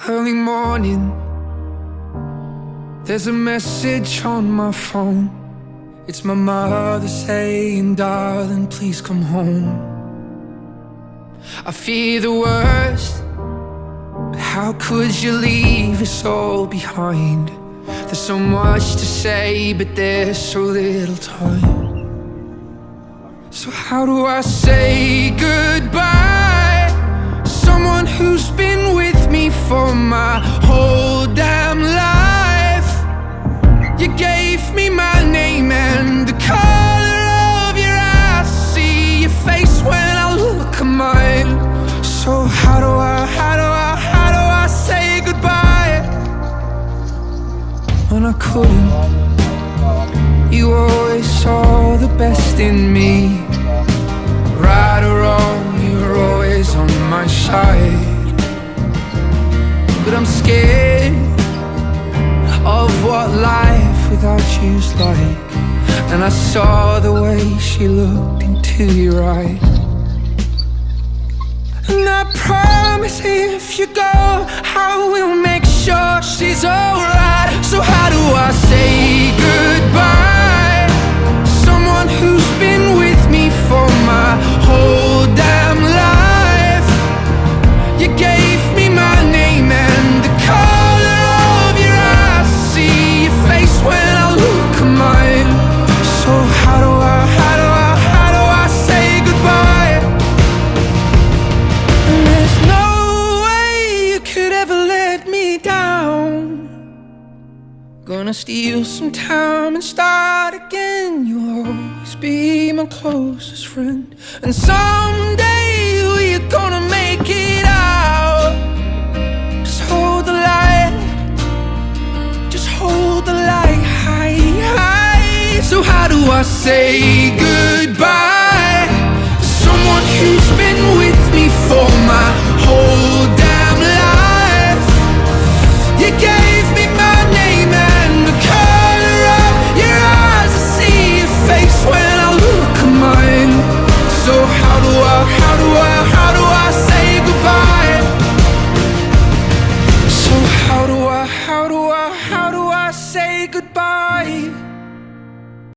Early morning, there's a message on my phone. It's my mother saying, darling, please come home. I fear the worst, but how could you leave us all behind? There's so much to say, but there's so little time. So how do I say goodbye? Someone who's been with me for my whole damn life. You gave me my name and the color of your eyes. See your face when I look at mine. So how do I say goodbye when I couldn't? You always saw the best in me. Right or wrong, you were always on my side. But I'm scared of what life without you's like. And I saw the way she looked into your eyes. And I promise if you go, I will make sure she's alright. So how do I say goodbye? Someone who's been with me for my whole damn life. You gave me my name and the color of your eyes. See your face when I look at mine. So how do I say goodbye? And there's no way you could ever let me down. Gonna steal some time and start again. You'll always be my closest friend. And someday we're gonna make it out. Just hold the light, just hold the light high, high. So how do I say goodbye? Someone who's been